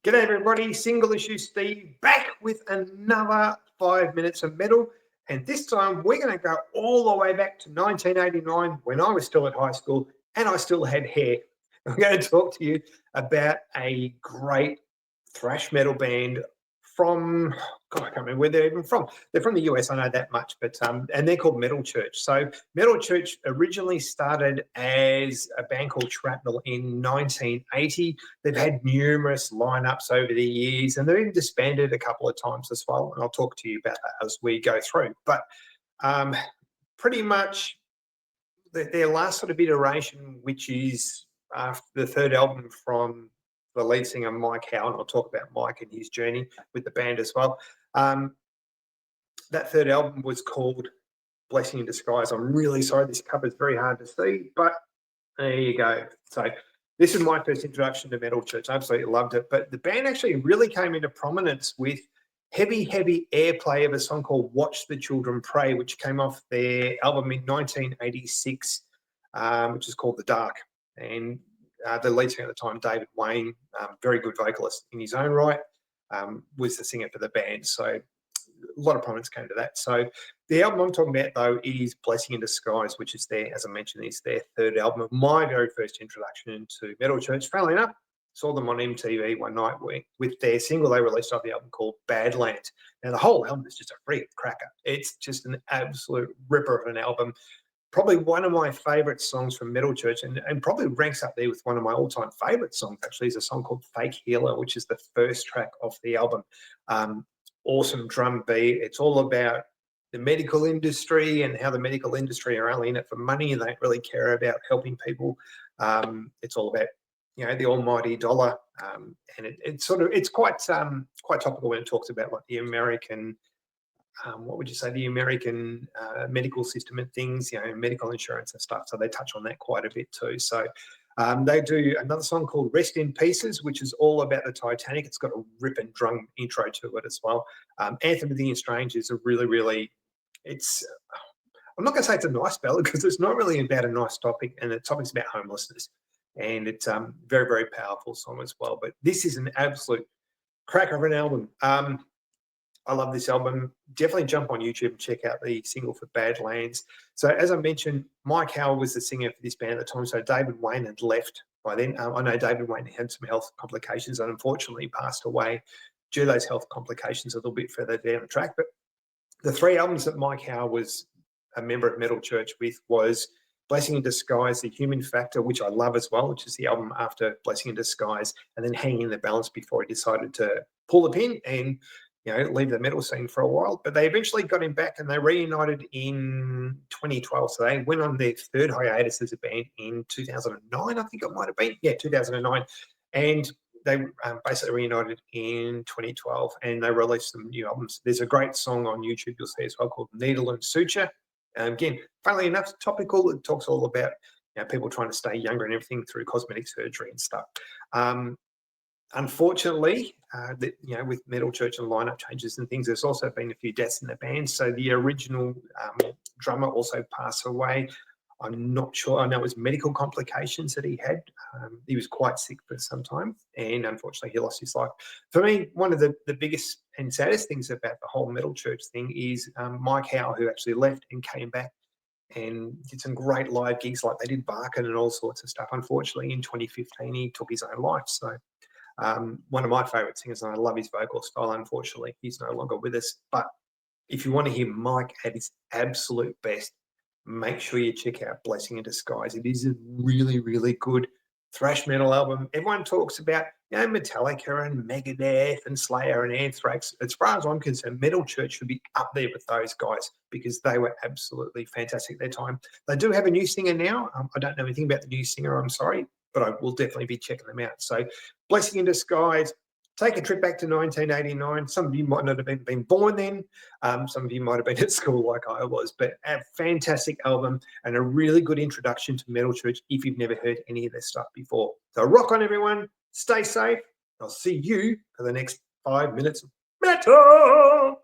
G'day everybody, SingleIssue Steve back with another 5 minutes of metal, and this time we're going to go all the way back to 1989 when I was still at high school and I still had hair. I'm going to talk to you about a great thrash metal band from, God, I can't remember where they're even from. They're from the US, I know that much, but and they're called Metal Church. So Metal Church originally started as a band called Shrapnel in 1980. They've had numerous lineups over the years, and they've even disbanded a couple of times as well. And I'll talk to you about that as we go through. But pretty much their last sort of iteration, which is the third album from the lead singer Mike Howe, and I'll talk about Mike and his journey with the band as well. That third album was called Blessing in Disguise. I'm really sorry, this cover is very hard to see, but there you go. So this is my first introduction to Metal Church. I absolutely loved it. But the band actually really came into prominence with heavy airplay of a song called Watch the Children Pray, which came off their album in 1986, which is called The Dark. And the lead singer at the time, David Wayne, very good vocalist in his own right, was the singer for the band. So a lot of prominence came to that. So the album I'm talking about, though, is Blessing in Disguise, which is their, as I mentioned, is their third album of my very first introduction to Metal Church. Funnily enough, saw them on MTV one night with their single they released off the album called Badlands. Now, the whole album is just a freaking cracker. It's just an absolute ripper of an album. Probably one of my favorite songs from Metal Church, and probably ranks up there with one of my all-time favorite songs, actually, is a song called Fake Healer, which is the first track off the album. Awesome drum beat. It's all about the medical industry and how the medical industry are only in it for money and they don't really care about helping people. It's all about, you know, the almighty dollar. And it's quite topical when it talks about like the American, what would you say, the American medical system and things, you know, medical insurance and stuff. So they touch on that quite a bit too. So they do another song called Rest in Pieces, which is all about the Titanic. It's got a ripping drum intro to it as well. Anthem of the Strange is a really, it's, I'm not going to say it's a nice ballad because it's not really about a nice topic, and the topic's about homelessness. And it's very powerful song as well. But this is an absolute cracker of an album. I love this album. Definitely jump on YouTube and check out the single for Badlands. So as I mentioned, Mike Howe was the singer for this band at the time. So David Wayne had left by then. I know David Wayne had some health complications and unfortunately passed away due to those health complications a little bit further down the track. But the three albums that Mike Howe was a member of Metal Church with was Blessing in Disguise, The Human Factor, which I love as well, which is the album after Blessing in Disguise, and then Hanging in the Balance before he decided to pull the pin and, you know, leave the metal scene for a while. But they eventually got him back and they reunited in 2012. So they went on their third hiatus as a band in 2009, I think it might have been. Yeah, 2009. And they basically reunited in 2012 and they released some new albums. There's a great song on YouTube you'll see as well called Needle and Suture. Again, funnily enough, topical. It talks all about, you know, people trying to stay younger and everything through cosmetic surgery and stuff. Unfortunately, you know, with Metal Church and lineup changes and things, there's also been a few deaths in the band. So the original drummer also passed away. I'm not sure. I know it was medical complications that he had. He was quite sick for some time, and unfortunately, he lost his life. For me, one of the biggest and saddest things about the whole Metal Church thing is Mike Howe, who actually left and came back and did some great live gigs, like they did Barkin and all sorts of stuff. Unfortunately, in 2015, he took his own life. So one of my favorite singers, and I love his vocal style. Unfortunately, he's no longer with us. But if you want to hear Mike at his absolute best, make sure you check out Blessing in Disguise. It is a really good thrash metal album. Everyone talks about, you know, Metallica and Megadeth and Slayer and Anthrax. As far as I'm concerned, Metal Church should be up there with those guys because they were absolutely fantastic at their time. They do have a new singer now. I don't know anything about the new singer, I'm sorry, but I will definitely be checking them out. So Blessing in Disguise, take a trip back to 1989. Some of you might not have been born then. Some of you might have been at school like I was, but a fantastic album and a really good introduction to Metal Church if you've never heard any of their stuff before. So rock on, everyone. Stay safe. I'll see you for the next 5 minutes of metal.